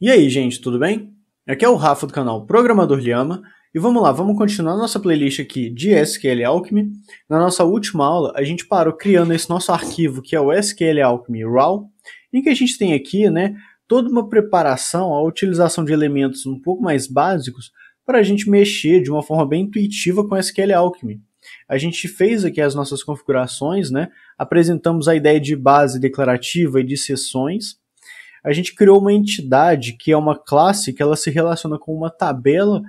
E aí, gente, tudo bem? Aqui é o Rafa do canal Programador Lhama e vamos lá, vamos continuar nossa playlist aqui de SQL Alchemy. Na nossa última aula, a gente parou criando esse nosso arquivo que é o SQL Alchemy Raw, em que a gente tem aqui, toda uma preparação, a utilização de elementos um pouco mais básicos para a gente mexer de uma forma bem intuitiva com SQL Alchemy. A gente fez aqui as nossas configurações, apresentamos a ideia de base declarativa e de sessões. A gente criou uma entidade que é uma classe que ela se relaciona com uma tabela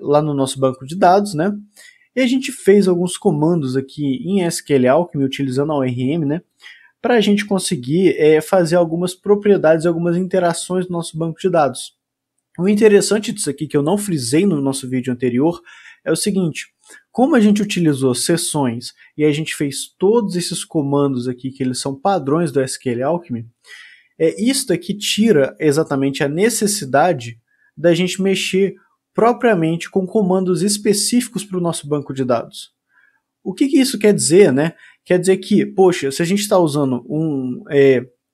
lá no nosso banco de dados, E a gente fez alguns comandos aqui em SQL Alchemy utilizando a ORM, para a gente conseguir fazer algumas propriedades, algumas interações no nosso banco de dados. O interessante disso aqui, que eu não frisei no nosso vídeo anterior, é o seguinte: como a gente utilizou sessões e a gente fez todos esses comandos aqui, que eles são padrões do SQL Alchemy, isso daqui tira exatamente a necessidade da gente mexer propriamente com comandos específicos para o nosso banco de dados. O que isso quer dizer? Quer dizer que, poxa, se a gente está usando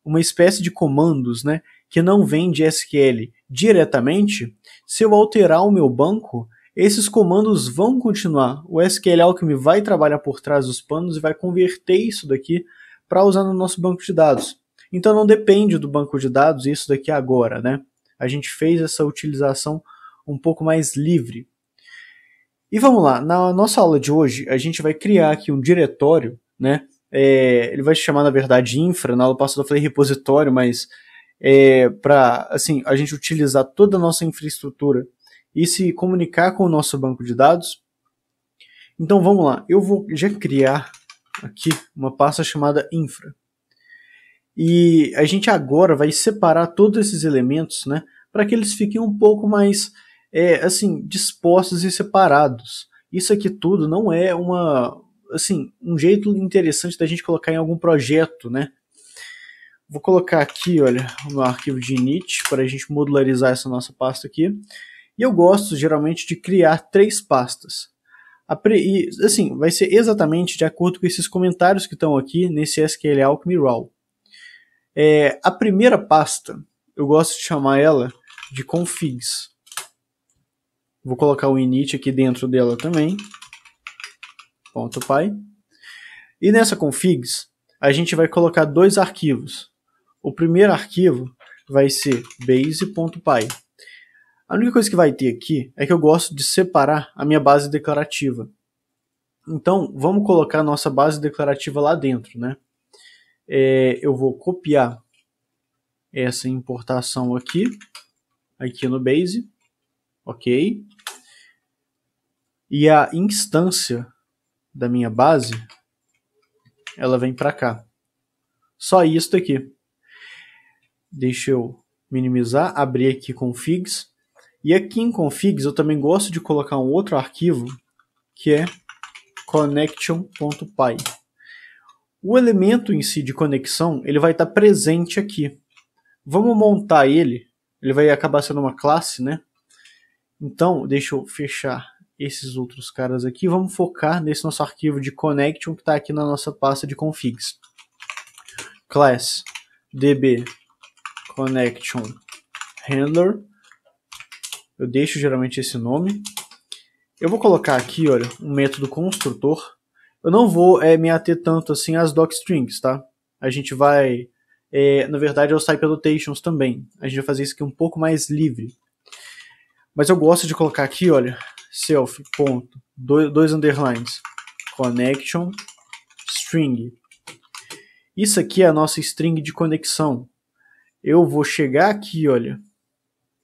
uma espécie de comandos que não vem de SQL diretamente, se eu alterar o meu banco, esses comandos vão continuar. O SQL Alchemy vai trabalhar por trás dos panos e vai converter isso daqui para usar no nosso banco de dados. Então não depende do banco de dados isso daqui agora, A gente fez essa utilização um pouco mais livre. E vamos lá, na nossa aula de hoje a gente vai criar aqui um diretório, ele vai se chamar na verdade infra, na aula passada eu falei repositório, mas para assim, a gente utilizar toda a nossa infraestrutura e se comunicar com o nosso banco de dados. Então vamos lá, eu vou já criar aqui uma pasta chamada infra. E a gente agora vai separar todos esses elementos, para que eles fiquem um pouco mais assim, dispostos e separados. Isso aqui tudo não é um jeito interessante da gente colocar em algum projeto, Vou colocar aqui, olha, o meu arquivo de init para a gente modularizar essa nossa pasta aqui. E eu gosto geralmente de criar 3 pastas. E, assim, vai ser exatamente de acordo com esses comentários que estão aqui nesse SQL Alchemy Raw. A primeira pasta, eu gosto de chamar ela de configs. Vou colocar o init aqui dentro dela também. .py. E nessa configs, a gente vai colocar 2 arquivos. O primeiro arquivo vai ser base.py. A única coisa que vai ter aqui é que eu gosto de separar a minha base declarativa. Então, vamos colocar a nossa base declarativa lá dentro, eu vou copiar essa importação aqui no Base, ok? E a instância da minha base, ela vem para cá. Só isso aqui. Deixa eu minimizar, abrir aqui configs. E aqui em configs eu também gosto de colocar um outro arquivo que é connection.py. O elemento em si de conexão, ele vai estar presente aqui. Vamos montar ele vai acabar sendo uma classe, Então, deixa eu fechar esses outros caras aqui. Vamos focar nesse nosso arquivo de connection que está aqui na nossa pasta de configs. Class db connection handler. Eu deixo geralmente esse nome. Eu vou colocar aqui, olha, um método construtor. Eu não vou me ater tanto assim às docstrings, tá? A gente vai, na verdade, aos type annotations também. A gente vai fazer isso aqui um pouco mais livre. Mas eu gosto de colocar aqui, olha, self, ponto, 2 underlines, connection, string. Isso aqui é a nossa string de conexão. Eu vou chegar aqui, olha,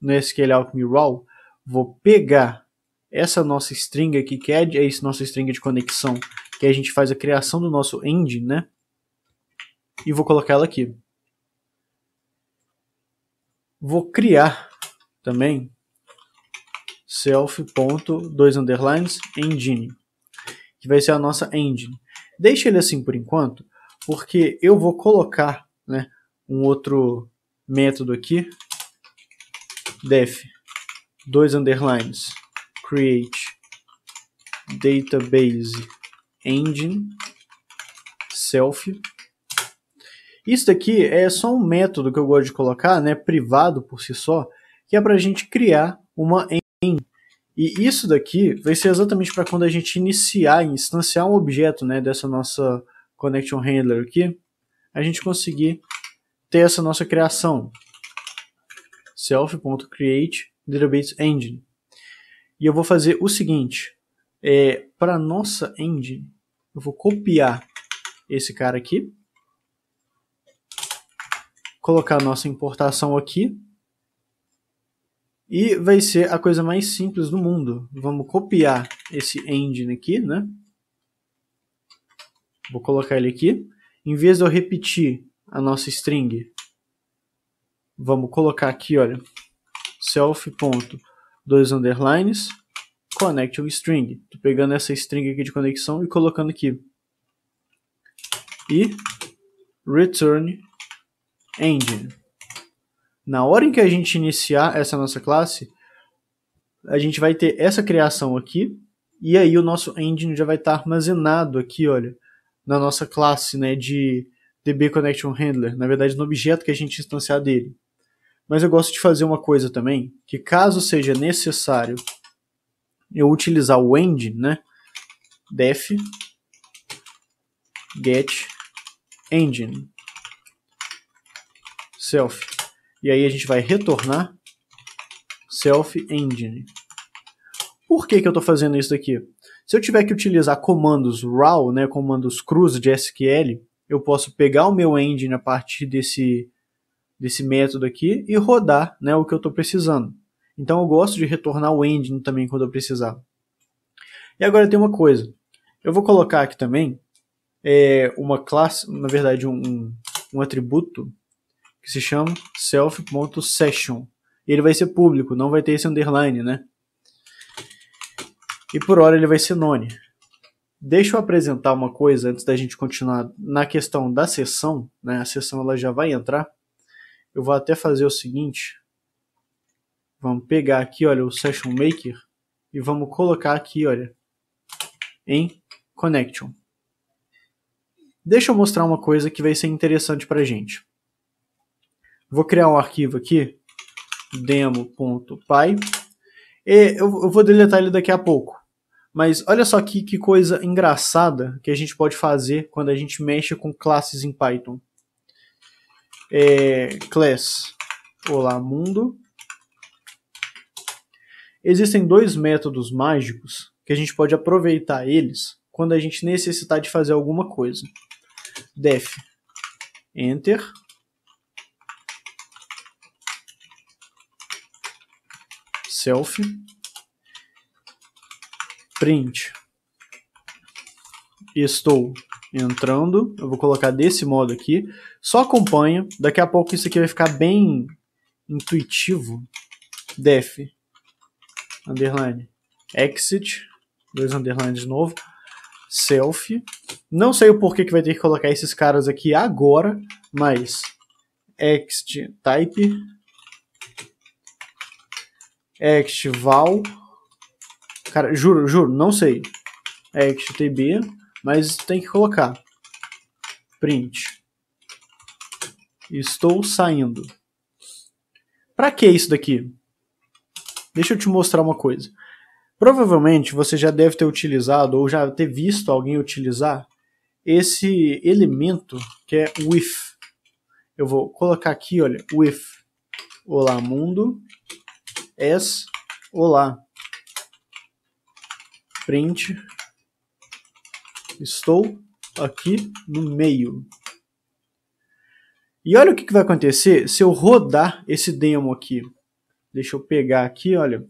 no SQL Alchemy Raw, vou pegar essa nossa string aqui, que é esse nosso string de conexão, que a gente faz a criação do nosso engine, E vou colocar ela aqui. Vou criar também self, ponto, 2 underlines, engine, que vai ser a nossa engine. Deixa ele assim por enquanto, porque eu vou colocar um outro método aqui, def, 2 underlines, create database engine self. Isso daqui é só um método que eu gosto de colocar, né, privado por si só, que é para a gente criar uma engine. E isso daqui vai ser exatamente para quando a gente iniciar, instanciar um objeto, né, dessa nossa connection handler aqui, a gente conseguir ter essa nossa criação. Self.create database engine. E eu vou fazer o seguinte, para nossa engine, eu vou copiar esse cara aqui, colocar a nossa importação aqui, e vai ser a coisa mais simples do mundo. Vamos copiar esse engine aqui, né? Vou colocar ele aqui. Em vez de eu repetir a nossa string, vamos colocar aqui, olha, self. Dois underlines, connection string. Estou pegando essa string aqui de conexão e colocando aqui. E return engine. Na hora em que a gente iniciar essa nossa classe, a gente vai ter essa criação aqui, e aí o nosso engine já vai estar armazenado aqui, olha, na nossa classe, né, de DB Connection Handler, na verdade no objeto que a gente instanciar dele. Mas eu gosto de fazer uma coisa também, que caso seja necessário eu utilizar o engine, né, def get engine self. E aí a gente vai retornar self engine. Por que eu estou fazendo isso daqui? Se eu tiver que utilizar comandos raw, né, comandos crus de SQL, eu posso pegar o meu engine a partir desse método aqui e rodar, né, o que eu estou precisando. Então eu gosto de retornar o engine também quando eu precisar. E agora tem uma coisa. Eu vou colocar aqui também uma classe, na verdade um atributo que se chama self.session. Ele vai ser público, não vai ter esse underline, né? E por hora ele vai ser none. Deixa eu apresentar uma coisa antes da gente continuar na questão da sessão, né? A sessão ela já vai entrar. Eu vou até fazer o seguinte. Vamos pegar aqui, olha, o Session Maker e vamos colocar aqui, olha, em Connection. Deixa eu mostrar uma coisa que vai ser interessante pra gente. Vou criar um arquivo aqui, demo.py, e eu vou deletar ele daqui a pouco. Mas olha só que coisa engraçada que a gente pode fazer quando a gente mexe com classes em Python. Class Olá Mundo. Existem dois métodos mágicos que a gente pode aproveitar eles quando a gente necessitar de fazer alguma coisa. Def enter self print estou entrando. Eu vou colocar desse modo aqui. Só acompanha. Daqui a pouco isso aqui vai ficar bem intuitivo. Def underline exit, dois underlines de novo, self. Não sei o porquê que vai ter que colocar esses caras aqui agora, mas exit type, exit val, cara, juro, não sei, exit tb, mas tem que colocar print estou saindo. Para que isso daqui? Deixa eu te mostrar uma coisa. Provavelmente você já deve ter utilizado ou já ter visto alguém utilizar esse elemento que é with. Eu vou colocar aqui, olha, with olá mundo as olá print estou aqui no meio. E olha o que vai acontecer se eu rodar esse demo aqui. Deixa eu pegar aqui, olha,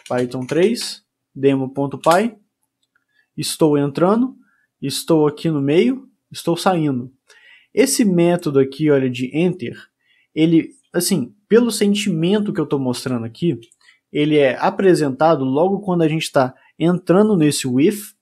Python 3, demo.py, estou entrando, estou aqui no meio, estou saindo. Esse método aqui, olha, de enter, ele, assim, pelo sentimento que eu estou mostrando aqui, ele é apresentado logo quando a gente está entrando nesse with.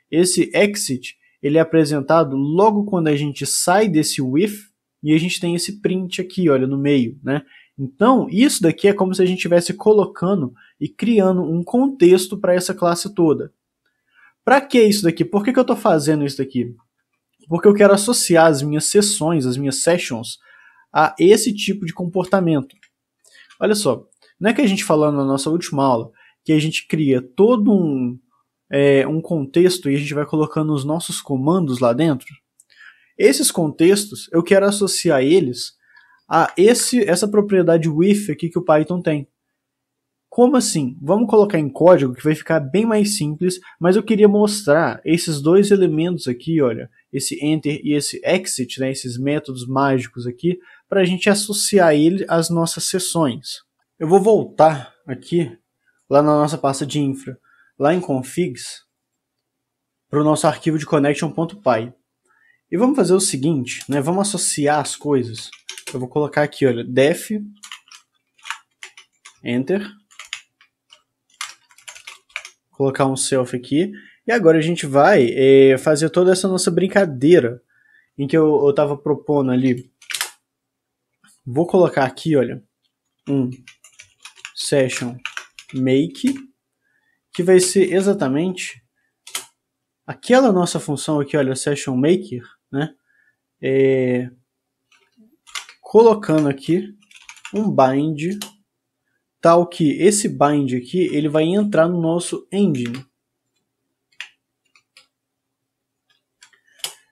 Esse exit, ele é apresentado logo quando a gente sai desse with, e a gente tem esse print aqui, olha, no meio, né? Então, isso daqui é como se a gente estivesse colocando e criando um contexto para essa classe toda. Para que isso daqui? Por que eu estou fazendo isso daqui? Porque eu quero associar as minhas sessões, as minhas sessions, a esse tipo de comportamento. Olha só, não é que a gente falou na nossa última aula que a gente cria todo um contexto e a gente vai colocando os nossos comandos lá dentro? Esses contextos, eu quero associar eles a essa propriedade with aqui que o Python tem. Como assim? Vamos colocar em código que vai ficar bem mais simples, mas eu queria mostrar esses dois elementos aqui, olha, esse enter e esse exit, né, esses métodos mágicos aqui, para a gente associar ele às nossas sessões. Eu vou voltar aqui, lá na nossa pasta de infra, lá em configs, para o nosso arquivo de connection.py. E vamos fazer o seguinte, né, vamos associar as coisas. Eu vou colocar aqui, olha, def, enter, colocar um self aqui, e agora a gente vai fazer toda essa nossa brincadeira, em que eu estava propondo ali. Vou colocar aqui, olha, um session make, que vai ser exatamente aquela nossa função aqui, olha, session maker, né, colocando aqui um bind, tal que esse bind aqui, ele vai entrar no nosso engine.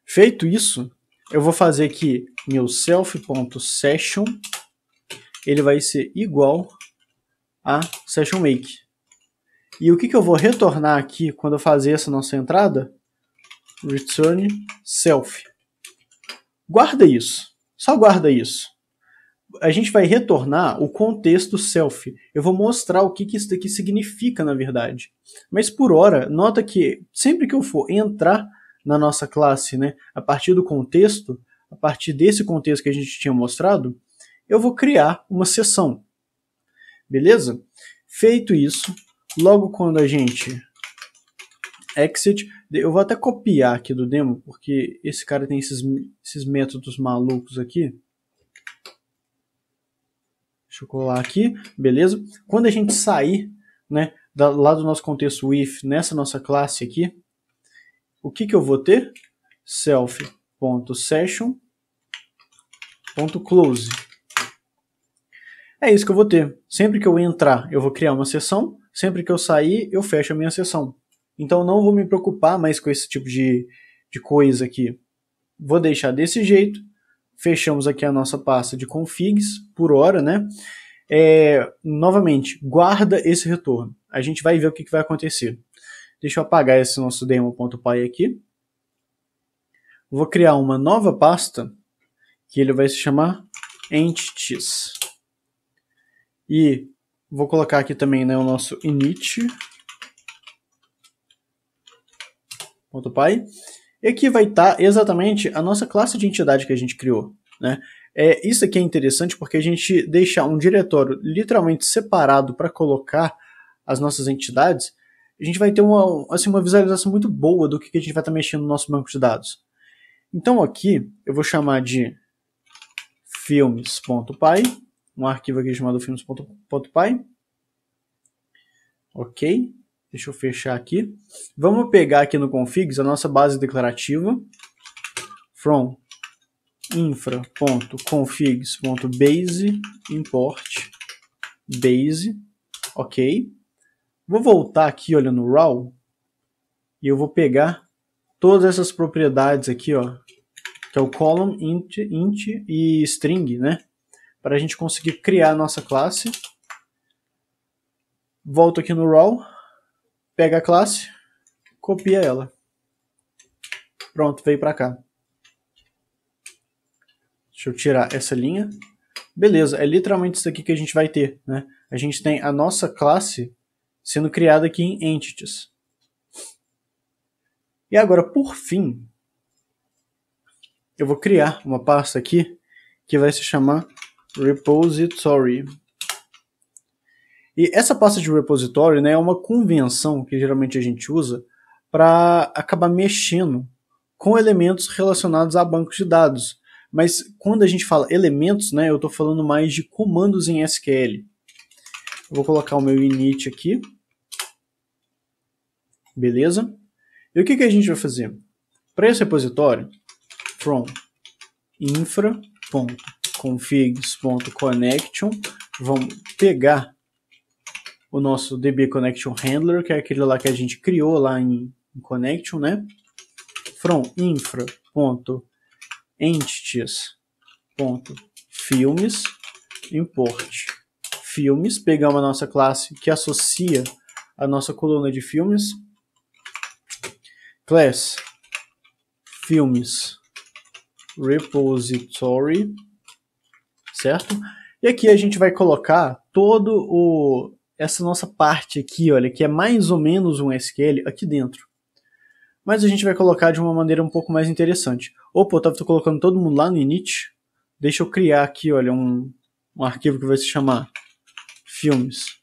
Feito isso, eu vou fazer aqui meu self.session, ele vai ser igual a session make. E o que eu vou retornar aqui quando eu fazer essa nossa entrada? Return self. Guarda isso, só guarda isso. A gente vai retornar o contexto self. Eu vou mostrar o que isso daqui significa, na verdade. Mas por hora, nota que sempre que eu for entrar na nossa classe, né, a partir do contexto, a partir desse contexto que a gente tinha mostrado, eu vou criar uma sessão. Beleza? Feito isso, logo quando a gente exit, eu vou até copiar aqui do demo, porque esse cara tem esses métodos malucos aqui. Deixa eu colar aqui, beleza? Quando a gente sair, né, lá do nosso contexto with, nessa nossa classe aqui, o que eu vou ter? Self.session.close. É isso que eu vou ter. Sempre que eu entrar, eu vou criar uma sessão. Sempre que eu sair, eu fecho a minha sessão. Então não vou me preocupar mais com esse tipo de coisa aqui. Vou deixar desse jeito. Fechamos aqui a nossa pasta de configs por hora, né? Novamente, guarda esse retorno. A gente vai ver o que vai acontecer. Deixa eu apagar esse nosso demo.py aqui. Vou criar uma nova pasta que ele vai se chamar entities. E vou colocar aqui também, né, o nosso init.py. E aqui vai estar exatamente a nossa classe de entidade que a gente criou, né? Isso aqui é interessante porque a gente deixar um diretório literalmente separado para colocar as nossas entidades, a gente vai ter uma visualização muito boa do que a gente vai estar mexendo no nosso banco de dados. Então aqui eu vou chamar de filmes.py, um arquivo aqui chamado filmes.py. Ok, deixa eu fechar aqui. Vamos pegar aqui no configs a nossa base declarativa, from infra.configs.base import base, ok. Vou voltar aqui, olha, no raw, e eu vou pegar todas essas propriedades aqui, ó, que é o column, int e string, né, para a gente conseguir criar a nossa classe. Volto aqui no raw, pega a classe, copia ela. Pronto, veio para cá. Deixa eu tirar essa linha. Beleza, é literalmente isso aqui que a gente vai ter, né? A gente tem a nossa classe sendo criada aqui em entities. E agora, por fim, eu vou criar uma pasta aqui que vai se chamar repository. E essa pasta de repository, né, é uma convenção que geralmente a gente usa para acabar mexendo com elementos relacionados a bancos de dados. Mas quando a gente fala elementos, né, eu estou falando mais de comandos em SQL. Eu vou colocar o meu init aqui. Beleza? E o que a gente vai fazer? Para esse repositório, from infra.configs.connection, vamos pegar o nosso DB Connection Handler, que é aquele lá que a gente criou lá em Connection, né? From infra.entities.filmes, import filmes, pegamos a nossa classe que associa a nossa coluna de filmes, class filmes repository, certo? E aqui a gente vai colocar essa nossa parte aqui, olha, que é mais ou menos um SQL aqui dentro. Mas a gente vai colocar de uma maneira um pouco mais interessante. Opa, eu estava colocando todo mundo lá no init. Deixa eu criar aqui, olha, um arquivo que vai se chamar filmes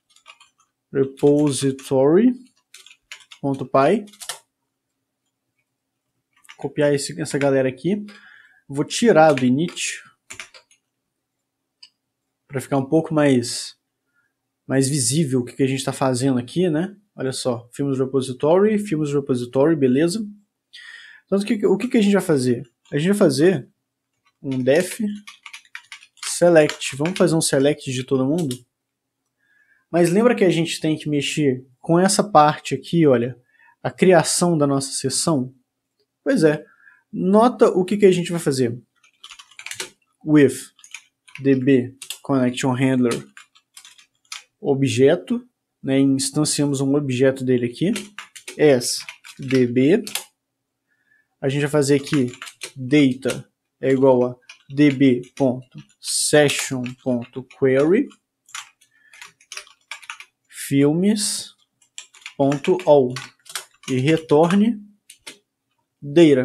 repository.py. Copiar essa galera aqui. Vou tirar do init para ficar um pouco mais visível o que a gente está fazendo aqui, né? Olha só, filmes repository, beleza. Então o que a gente vai fazer? A gente vai fazer um def select. Vamos fazer um select de todo mundo? Mas lembra que a gente tem que mexer com essa parte aqui, olha, a criação da nossa sessão? Pois é. Nota o que a gente vai fazer. With DB Connection Handler objeto, né, instanciamos um objeto dele aqui, as DB. A gente vai fazer aqui data é igual a db.session.query filmes.all e retorne data.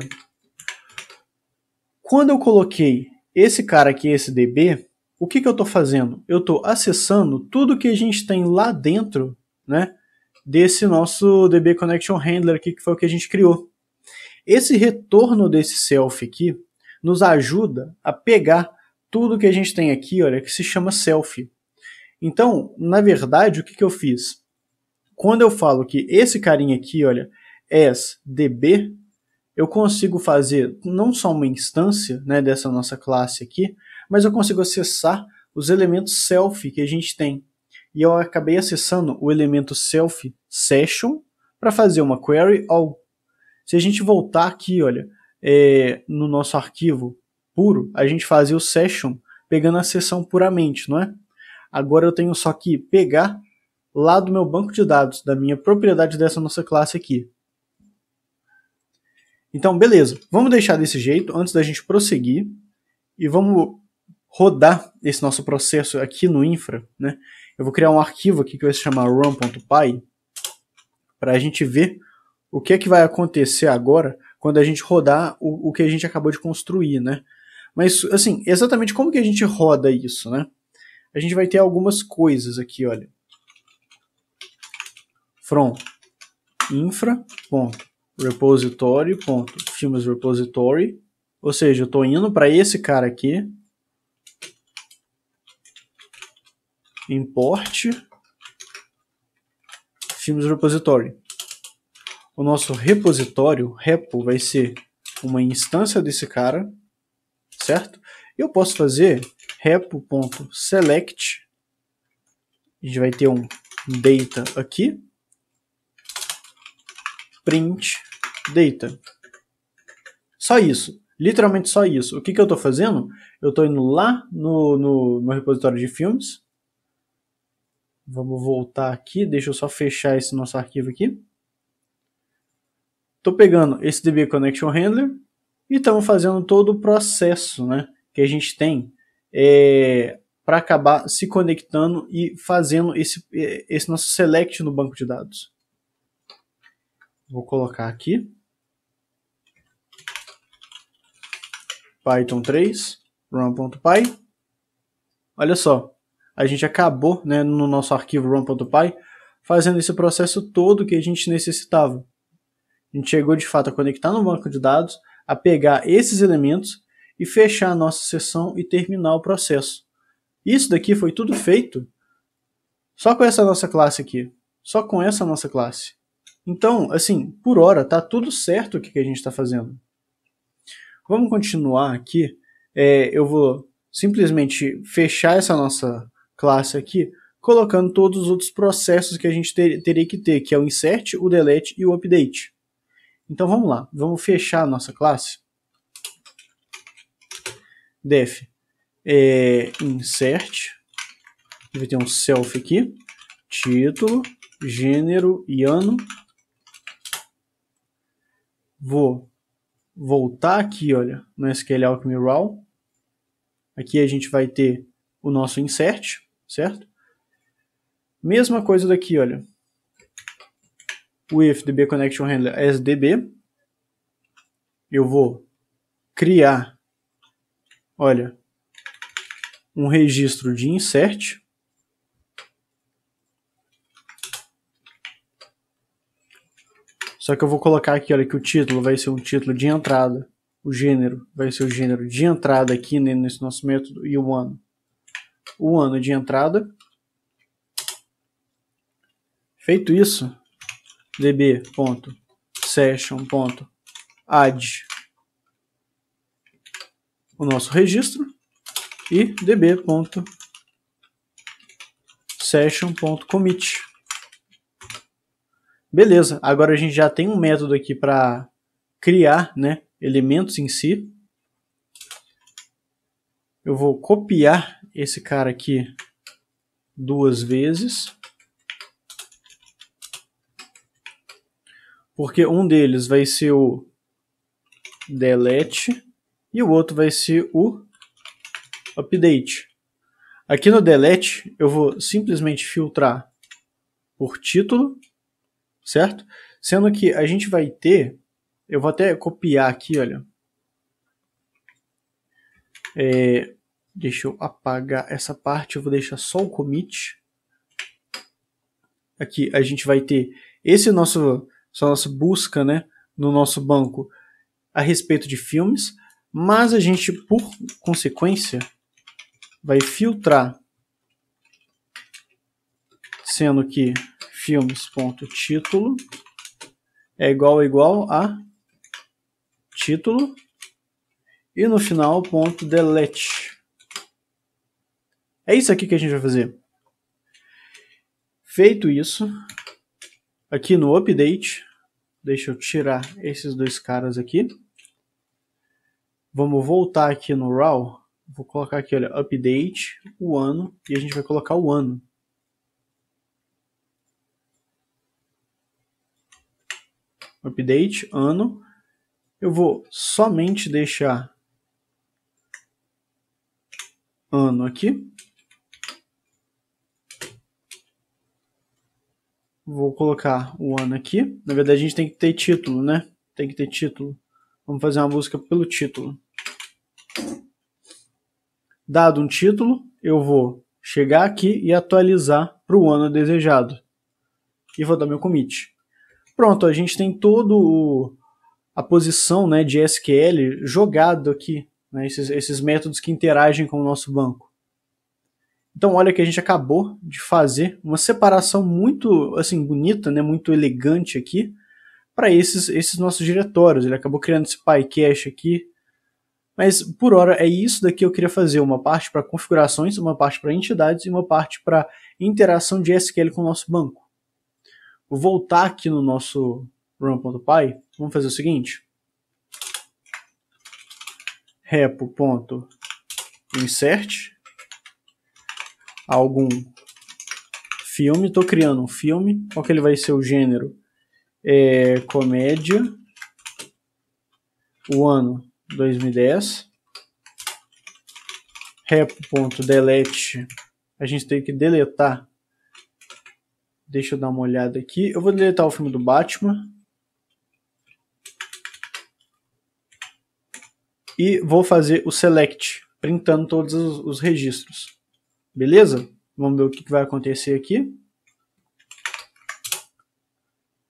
Quando eu coloquei esse cara aqui, esse DB, o que eu estou fazendo? Eu estou acessando tudo que a gente tem lá dentro, né, desse nosso DB Connection Handler aqui, que foi o que a gente criou. Esse retorno desse self aqui nos ajuda a pegar tudo que a gente tem aqui, olha, que se chama self. Então, na verdade, o que eu fiz? Quando eu falo que esse carinha aqui, olha, as DB, eu consigo fazer não só uma instância, né, dessa nossa classe aqui, mas eu consigo acessar os elementos self que a gente tem. E eu acabei acessando o elemento self session para fazer uma query all. Se a gente voltar aqui, olha, no nosso arquivo puro, a gente fazia o session pegando a sessão puramente, não é? Agora eu tenho só que pegar lá do meu banco de dados, da minha propriedade dessa nossa classe aqui. Então, beleza. Vamos deixar desse jeito antes da gente prosseguir e vamos rodar esse nosso processo aqui no infra, né? Eu vou criar um arquivo aqui que vai se chamar run.py para a gente ver o que é que vai acontecer agora quando a gente rodar o que a gente acabou de construir, né? Mas, assim, exatamente como que a gente roda isso, né? A gente vai ter algumas coisas aqui, olha. From infra.repository.filmesRepository, ou seja, eu estou indo para esse cara aqui, import filmes repository. O nosso repositório, repo, vai ser uma instância desse cara, certo? Eu posso fazer repo.select, a gente vai ter um data aqui, print data. Só isso, literalmente só isso. O que eu estou fazendo? Eu estou indo lá no meu repositório de filmes. Vamos voltar aqui, deixa eu só fechar esse nosso arquivo aqui. Estou pegando esse DB Connection Handler e estamos fazendo todo o processo, né, que a gente tem para acabar se conectando e fazendo esse nosso select no banco de dados. Vou colocar aqui. Python 3, run.py. Olha só, a gente acabou, né, no nosso arquivo run.py fazendo esse processo todo que a gente necessitava. A gente chegou de fato a conectar no banco de dados, a pegar esses elementos e fechar a nossa sessão e terminar o processo. Isso daqui foi tudo feito só com essa nossa classe aqui. Só com essa nossa classe. Então, assim, por hora, tá tudo certo o que a gente está fazendo. Vamos continuar aqui. Eu vou simplesmente fechar essa nossa classe aqui, colocando todos os outros processos que a gente teria que ter, que é o insert, o delete e o update. Então vamos lá, vamos fechar a nossa classe. Def insert, vai ter um self aqui, título, gênero e ano. Vou voltar aqui, olha, no SQL Alchemy Raw. Aqui a gente vai ter o nosso insert, certo? Mesma coisa daqui, olha. With DB Connection Handler as DB. Eu vou criar, olha, um registro de insert. Só que eu vou colocar aqui, olha, que o título vai ser um título de entrada. O gênero vai ser o gênero de entrada aqui nesse nosso método. E o ano. O ano de entrada. Feito isso, db.session.add o nosso registro e db.session.commit. Beleza, agora a gente já tem um método aqui para criar, né, elementos em si. Eu vou copiar esse cara aqui 2 vezes. Porque um deles vai ser o delete e o outro vai ser o update. Aqui no delete eu vou simplesmente filtrar por título, certo? Sendo que a gente vai ter, eu vou até copiar aqui, olha. Deixa eu apagar essa parte, eu vou deixar só o commit. Aqui a gente vai ter essa nossa busca, né, no nosso banco a respeito de filmes, mas a gente, por consequência, vai filtrar, sendo que filmes.título é igual a título e no final ponto delete. É isso aqui que a gente vai fazer. Feito isso, aqui no update, deixa eu tirar esses 2 caras aqui. Vamos voltar aqui no raw. Vou colocar aqui, olha, update, o ano, e a gente vai colocar o ano. Update, ano. Eu vou somente deixar ano aqui. Vou colocar o ano aqui. Na verdade, a gente tem que ter título, né? Tem que ter título. Vamos fazer uma busca pelo título. Dado um título, eu vou chegar aqui e atualizar para o ano desejado. E vou dar meu commit. Pronto, a gente tem todo a posição, né, de SQL jogado aqui. Né, esses métodos que interagem com o nosso banco. Então olha que a gente acabou de fazer uma separação muito assim, bonita, né, muito elegante aqui para esses nossos diretórios. Ele acabou criando esse PyCache aqui. Mas por hora é isso daqui que eu queria fazer. Uma parte para configurações, uma parte para entidades e uma parte para interação de SQL com o nosso banco. Vou voltar aqui no nosso run.py. Vamos fazer o seguinte. repo.insert algum filme. Estou criando um filme. Qual que ele vai ser o gênero? Comédia. O ano 2010. repo.delete. A gente tem que deletar. Deixa eu dar uma olhada aqui. Eu vou deletar o filme do Batman. E vou fazer o select, printando todos os registros. Beleza? Vamos ver o que vai acontecer aqui.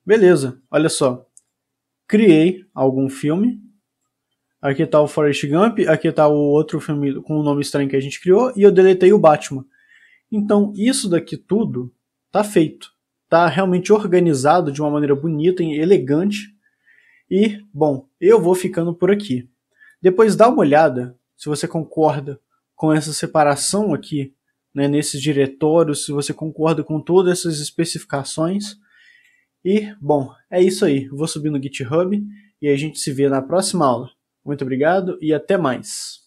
Beleza, olha só. Criei algum filme. Aqui está o Forrest Gump, aqui está o outro filme com o nome estranho que a gente criou, e eu deletei o Batman. Então, isso daqui tudo está feito. Está realmente organizado de uma maneira bonita e elegante. E, bom, eu vou ficando por aqui. Depois dá uma olhada se você concorda com essa separação aqui, né, nesses diretórios, se você concorda com todas essas especificações. E, bom, é isso aí. Eu vou subir no GitHub e a gente se vê na próxima aula. Muito obrigado e até mais.